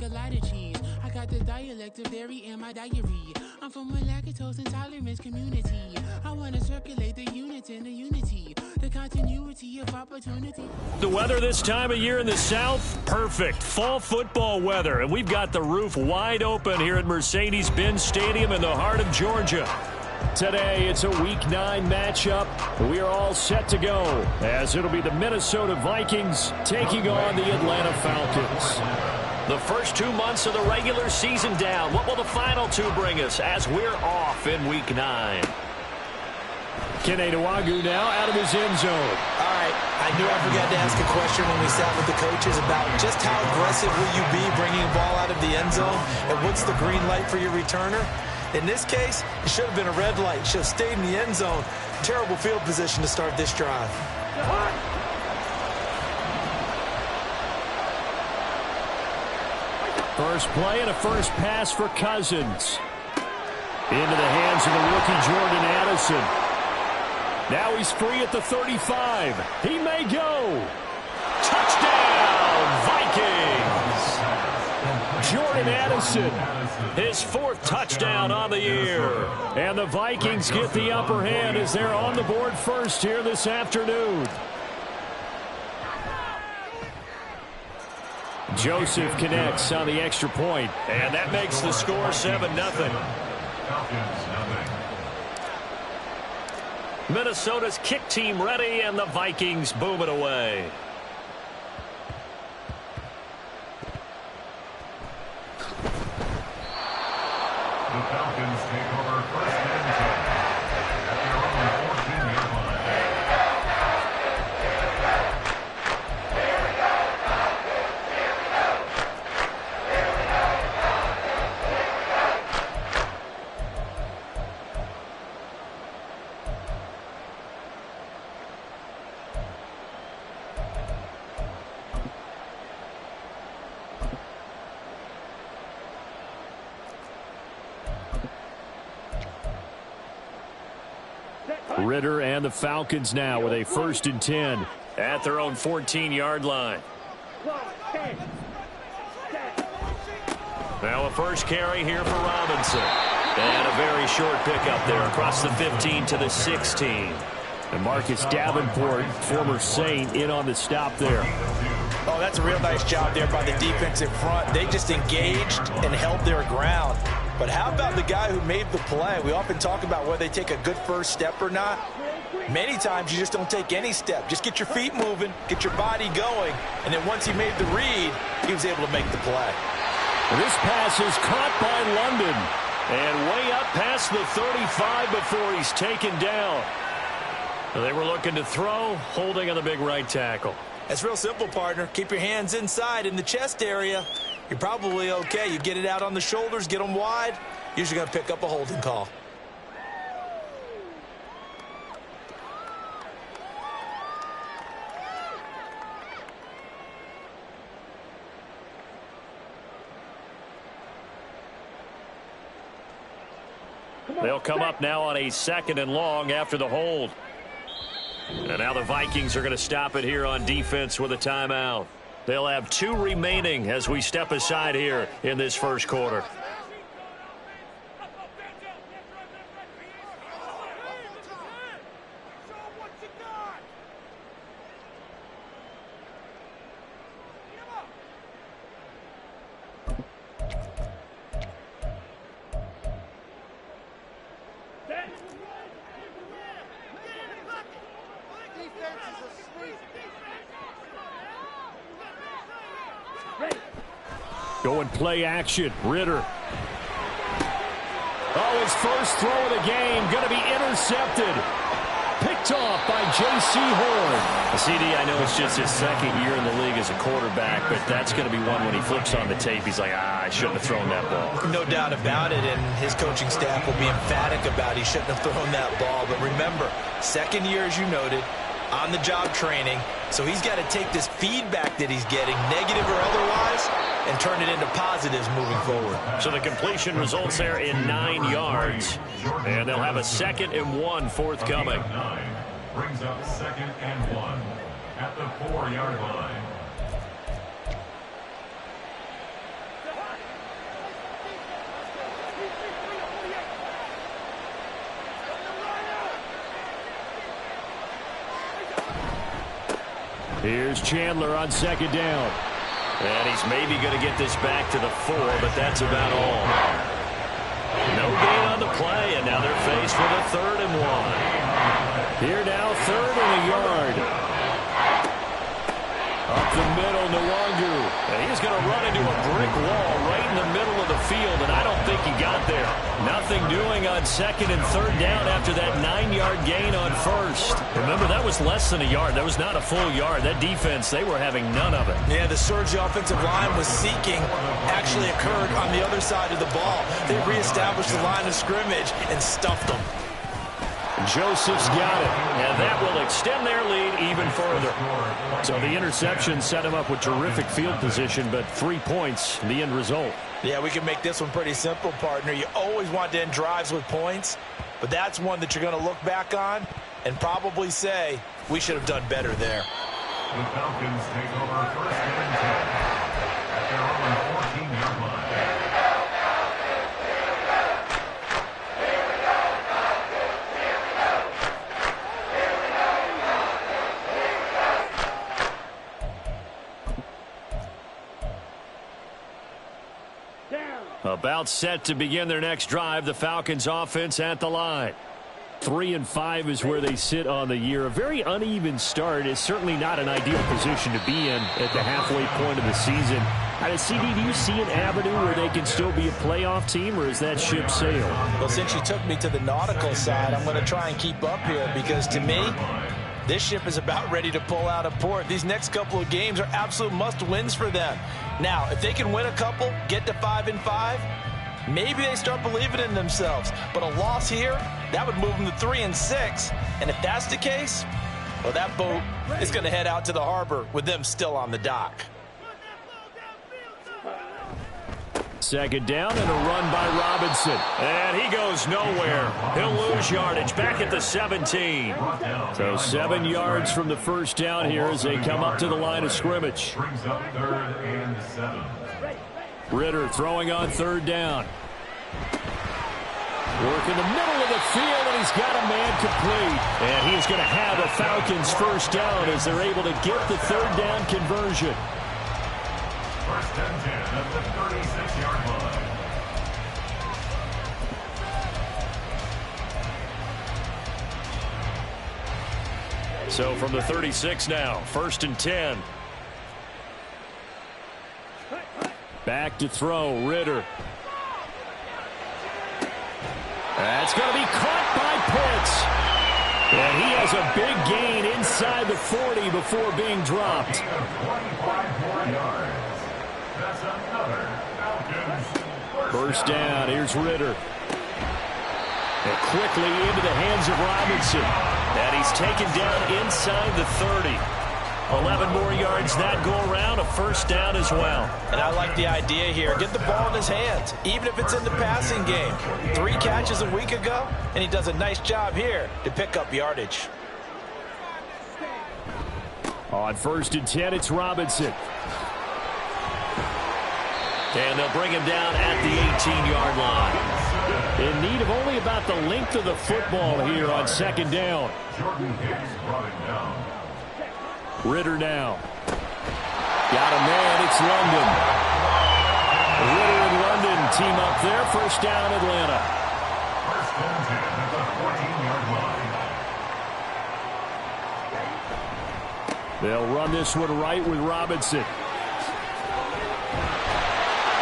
like a lot of cheese. I got the dialect of dairy in my diary. I'm from a lactose intolerance community. I want to circulate the units in the unity, the continuity of opportunity. The weather this time of year in the South, perfect. Fall football weather, and we've got the roof wide open here at Mercedes-Benz Stadium in the heart of Georgia. Today, it's a Week 9 matchup. We are all set to go, as it'll be the Minnesota Vikings taking on the Atlanta Falcons. The first 2 months of the regular season down. What will the final 2 bring us as we're off in Week 9? Kene Nwangwu now out of his end zone. All right, I knew I forgot to ask a question when we sat with the coaches about just how aggressive will you be bringing a ball out of the end zone, and what's the green light for your returner? In this case, it should have been a red light. Should have stayed in the end zone. Terrible field position to start this drive. First play and a first pass for Cousins. Into the hands of the rookie Jordan Addison. Now he's free at the 35. He may go. Touchdown, Vikings! Jordan Addison, his 4th touchdown on the year. And the Vikings get the upper hand as they're on the board first here this afternoon. Joseph connects on the extra point, and that makes the score 7-0. Minnesota's kick team ready, and the Vikings boom it away. The Falcons take over first and 10 at their own 14-yard line. Ritter and the Falcons now with a 1st and 10 at their own 14-yard line. Now a first carry here for Robinson. And a very short pickup there across the 15 to the 16. And Marcus Davenport, former Saint, in on the stop there. Oh, that's a real nice job there by the defensive front. They just engaged and held their ground. But how about the guy who made the play? We often talk about whether they take a good first step or not. Many times you just don't take any step. Just get your feet moving, get your body going, and then once he made the read, he was able to make the play. This pass is caught by London. And way up past the 35 before he's taken down. They were looking to throw, holding on the big right tackle. That's real simple, partner. Keep your hands inside in the chest area. You're probably okay. You get it out on the shoulders, get them wide. Usually going to pick up a holding call. They'll come up now on a 2nd and long after the hold. And now the Vikings are going to stop it here on defense with a timeout. They'll have 2 remaining as we step aside here in this first quarter. Going play action. Ritter. Oh, his first throw of the game. Going to be intercepted. Picked off by J.C. Horn. CD, I know it's just his 2nd year in the league as a quarterback, but that's going to be one when he flips on the tape. He's like, I shouldn't have thrown that ball. No doubt about it, and his coaching staff will be emphatic about he shouldn't have thrown that ball. But remember, 2nd year, as you noted, on-the-job training. So he's got to take this feedback that he's getting, negative or otherwise, and turn it into positives moving forward. So the completion results there in 9 yards. And they'll have a 2nd and 1 forthcoming. Brings up 2nd and 1 at the 4-yard line. Here's Chandler on second down. And he's maybe going to get this back to the 4, but that's about all. No gain on the play, and now they're faced with a 3rd and 1. Here now, 3rd and a yard. Up the middle, Nwangu. And he's going to run into a brick wall right in the middle of the field, and I don't think he got there. Nothing doing on 2nd and 3rd down after that 9-yard gain on 1st. Remember, that was less than a yard. That was not a full yard. That defense, they were having none of it. Yeah, the surge the offensive line was seeking actually occurred on the other side of the ball. They reestablished the line of scrimmage and stuffed them. Joseph's got it. And that will extend their lead even further. So the interception set him up with terrific field position, but 3 points, the end result. Yeah, we can make this one pretty simple, partner. You always want to end drives with points, but that's one that you're going to look back on and probably say, we should have done better there. The Falcons take over 1st and 10 at their own 14-yard line. About set to begin their next drive, the Falcons offense at the line. 3-5 is where they sit on the year. A very uneven start is certainly not an ideal position to be in at the halfway point of the season. CD, do you see an avenue where they can still be a playoff team, or is that ship sailed? Well, since you took me to the nautical side, I'm going to try and keep up here because to me, this ship is about ready to pull out of port. These next couple of games are absolute must-wins for them. Now, if they can win a couple, get to 5-5, maybe they start believing in themselves. But a loss here, that would move them to 3-6. And if that's the case, well, that boat is going to head out to the harbor with them still on the dock. 2nd down and a run by Robinson. And he goes nowhere. He'll lose yardage back at the 17. So 7 yards from the 1st down here as they come up to the line of scrimmage. Brings up 3rd and 7. Ritter throwing on 3rd down. Work in the middle of the field, and he's got a man complete. And he's going to have a Falcons 1st down as they're able to get the 3rd down conversion. 1st and 10 at the 36-yard line. So from the 36 now, 1st and 10. Back to throw, Ritter. That's going to be caught by Pitts. And he has a big gain inside the 40 before being dropped. 25 more yards. That's another Falcons 1st down, here's Ritter. And quickly into the hands of Robinson. And he's taken down inside the 30. 11 more yards that go around, a 1st down as well. And I like the idea here. Get the ball in his hands, even if it's in the passing game. 3 catches a week ago, and he does a nice job here to pick up yardage. On 1st and 10, it's Robinson. And they'll bring him down at the 18-yard line. In need of only about the length of the football here on 2nd down. Jordan Hicks brought him down. Ritter now. Got a man, it's London. Ritter and London team up there. 1st down, Atlanta. 1st and 10 at the 14-yard line. They'll run this one right with Robinson.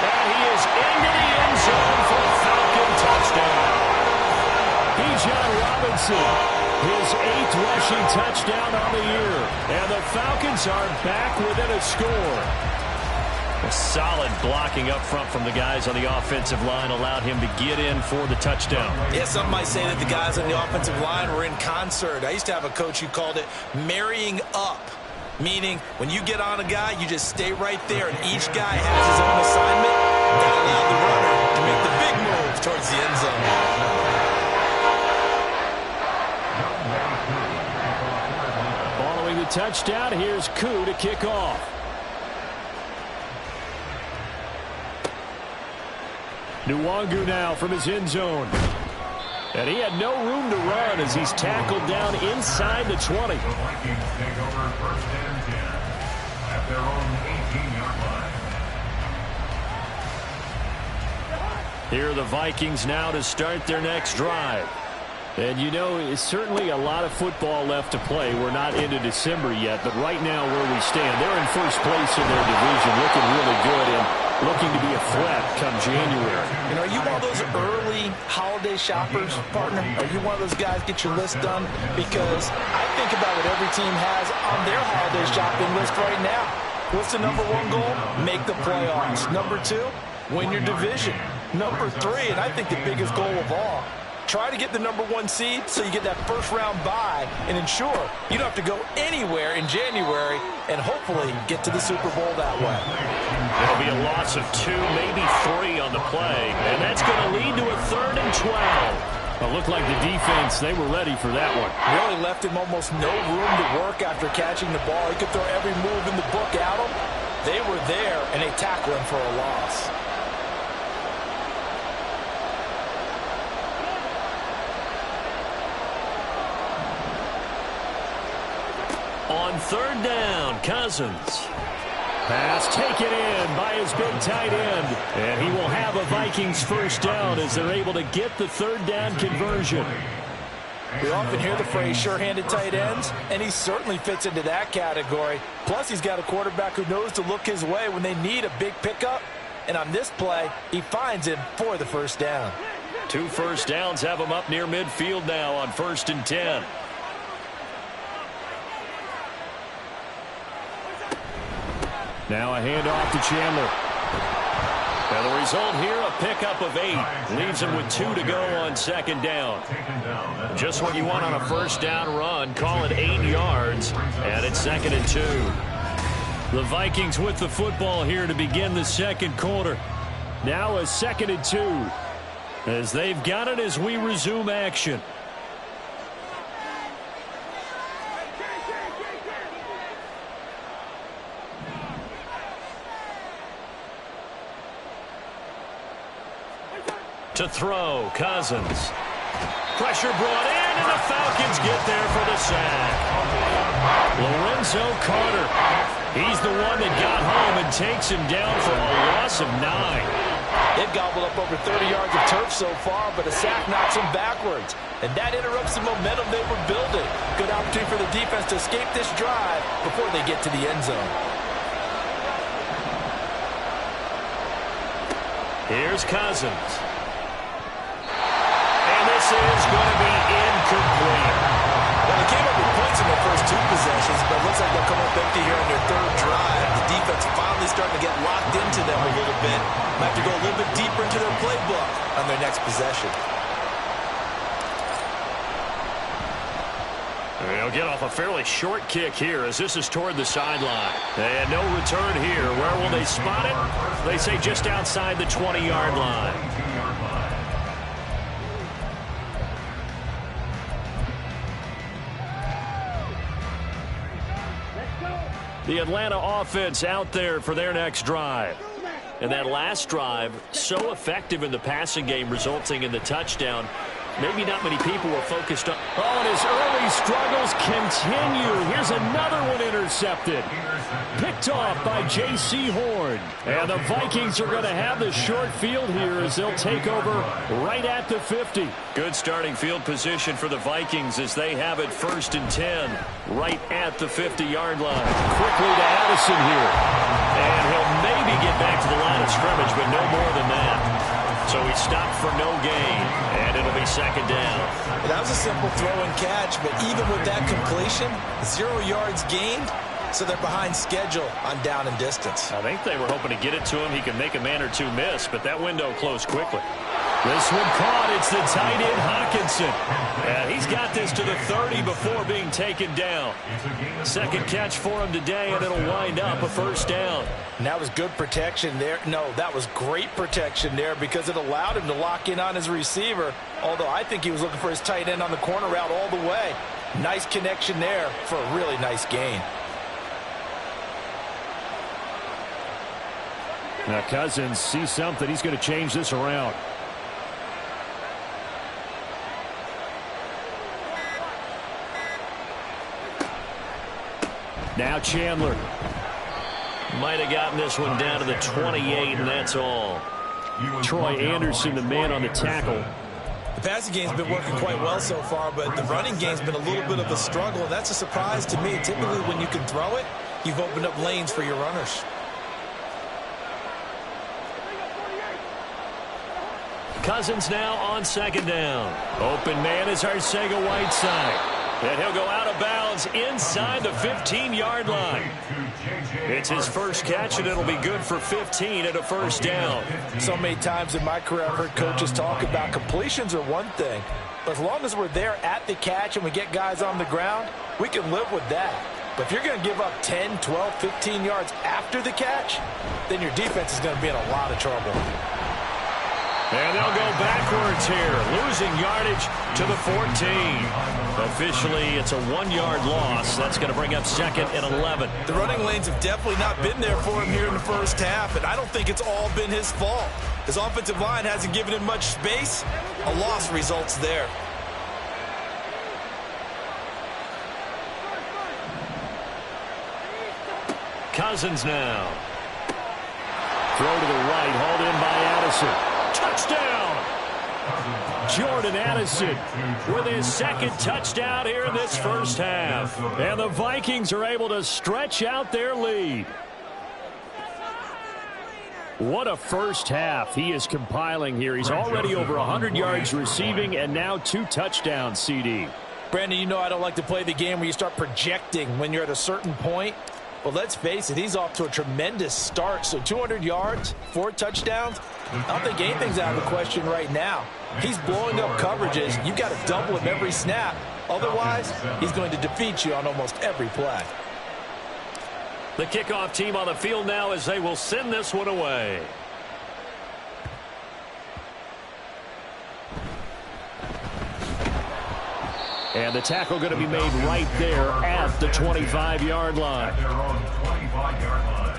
And he is into the end zone for a Falcon touchdown. Bijan Robinson, his 8th rushing touchdown on the year. And the Falcons are back within a score. A solid blocking up front from the guys on the offensive line allowed him to get in for the touchdown. Yeah, some might say that the guys on the offensive line were in concert. I used to have a coach who called it marrying up. Meaning, when you get on a guy, you just stay right there, and each guy has his own assignment. That allowed the runner to make the big move towards the end zone. Following the touchdown, here's Koo to kick off. Nwangu now from his end zone. And he had no room to run as he's tackled down inside the 20. The Vikings take over first and 10 at their own 18-yard line. Here are the Vikings now to start their next drive. And you know, it's certainly a lot of football left to play. We're not into December yet, but right now where we stand, they're in first place in their division, looking really good and looking to be a threat come January. You know, are you one of those early holiday shoppers, partner? Are you one of those guys get your list done? Because I think about what every team has on their holiday shopping list right now. What's the number one goal? Make the playoffs. Number two, win your division. Number three, and I think the biggest goal of all, try to get the number one seed so you get that first round bye and ensure you don't have to go anywhere in January and hopefully get to the Super Bowl that way. It'll be a loss of 2, maybe 3 on the play, and that's going to lead to a 3rd and 12. It looked like the defense, they were ready for that one. Really left him almost no room to work after catching the ball. He could throw every move in the book at him. They were there, and they tackled him for a loss. On 3rd down, Cousins. Pass taken in by his big tight end. And he will have a Vikings first down as they're able to get the 3rd down conversion. We often hear the phrase sure-handed tight ends, and he certainly fits into that category. Plus, he's got a quarterback who knows to look his way when they need a big pickup. And on this play, he finds him for the first down. 2 first downs have him up near midfield now on 1st and 10. Now a handoff to Chandler. And the result here, a pickup of 8. Leaves him with 2 to go on 2nd down. Just what you want on a first down run. Call it 8 yards. And it's 2nd and 2. The Vikings with the football here to begin the second quarter. Now a 2nd and 2. As they've got it as we resume action. To throw, Cousins. Pressure brought in, and the Falcons get there for the sack. Lorenzo Carter. He's the one that got home and takes him down for a loss of 9. They've gobbled up over 30 yards of turf so far, but a sack knocks them backwards. And that interrupts the momentum they were building. Good opportunity for the defense to escape this drive before they get to the end zone. Here's Cousins. This is going to be incomplete. Well, they came up with points in their first 2 possessions, but it looks like they'll come up empty here on their 3rd drive. The defense finally starting to get locked into them a little bit. Might have to go a little bit deeper into their playbook on their next possession. They'll get off a fairly short kick here as this is toward the sideline. And no return here. Where will they spot it? They say just outside the 20-yard line. The Atlanta offense out there for their next drive. And that last drive, so effective in the passing game, resulting in the touchdown. Maybe not many people were focused on. Oh, and his early struggles continue. Here's another one intercepted. Picked off by J.C. Horn. And the Vikings are going to have the short field here as they'll take over right at the 50. Good starting field position for the Vikings as they have it 1st and 10 right at the 50-yard line. Quickly to Addison here. And he'll maybe get back to the line of scrimmage, but no more than that. So he stopped for no gain, and it'll be 2nd down. That was a simple throw and catch, but even with that completion, 0 yards gained, so they're behind schedule on down and distance. I think they were hoping to get it to him. He could make a man or 2 miss, but that window closed quickly. This one caught. It's the tight end, Hawkinson. And he's got this to the 30 before being taken down. 2nd catch for him today, and it'll wind up a 1st down. And that was good protection there. No, that was great protection there because it allowed him to lock in on his receiver, although I think he was looking for his tight end on the corner route all the way. Nice connection there for a really nice gain. Now Cousins sees something. He's going to change this around. Now Chandler. Might have gotten this one down to the 28, and that's all. Troy Anderson, the man on the tackle. The passing game's been working quite well so far, but the running game's been a little bit of a struggle, and that's a surprise to me. Typically, when you can throw it, you've opened up lanes for your runners. Cousins now on second down. Open man is Arcega-Whiteside. And he'll go out of bounds inside the 15-yard line. It's his first catch, and it'll be good for 15 at a first down. So many times in my career, I've heard coaches talk about completions are one thing. But as long as we're there at the catch and we get guys on the ground, we can live with that. But if you're going to give up 10, 12, 15 yards after the catch, then your defense is going to be in a lot of trouble. And they'll go backwards here, losing yardage to the 14. Officially, it's a 1-yard loss. That's going to bring up second and 11. The running lanes have definitely not been there for him here in the first half, and I don't think it's all been his fault. His offensive line hasn't given him much space. A loss results there. Cousins now. Throw to the right, hauled in by Addison. Touchdown! Jordan Addison with his second touchdown here in this first half. And the Vikings are able to stretch out their lead. What a first half he is compiling here. He's already over 100 yards receiving and now 2 touchdowns, CD. Brandon, you know I don't like to play the game where you start projecting when you're at a certain point. Well, let's face it, he's off to a tremendous start. So 200 yards, 4 touchdowns. I don't think anything's out of the question right now. He's blowing up coverages. You've got to double him every snap. Otherwise, he's going to defeat you on almost every play. The kickoff team on the field now as they will send this one away. And the tackle going to be made right there at the 25-yard line. Their own 25-yard line.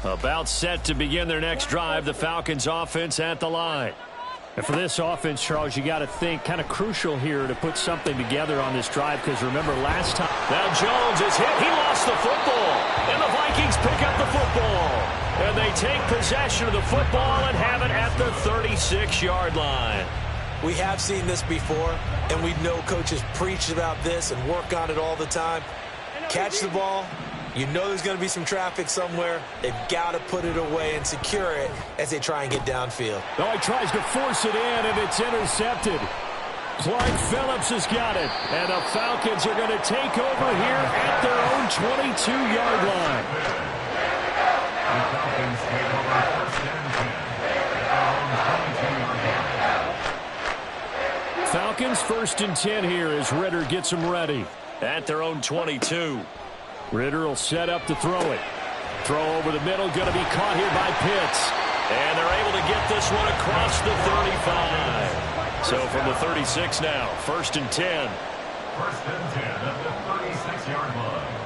About set to begin their next drive, the Falcons offense at the line. And for this offense, Charles, you got to think kind of crucial here to put something together on this drive, because remember last time. Now Jones is hit. He lost the football. And the Vikings pick up the football. And they take possession of the football and have it at the 36-yard line. We have seen this before, and we know coaches preach about this and work on it all the time. Catch the ball. You know there's going to be some traffic somewhere. They've got to put it away and secure it as they try and get downfield. Oh, he tries to force it in, and it's intercepted. Clark Phillips has got it. And the Falcons are going to take over here at their own 22-yard line. The Falcons take over first and 10 at their own 22-yard line. Falcons first and 10 here as Ritter gets them ready. At their own 22. Ritter will set up to throw it. Throw over the middle, going to be caught here by Pitts. And they're able to get this one across the 35. So from the 36 now, first and 10. First and 10 at the 36-yard line.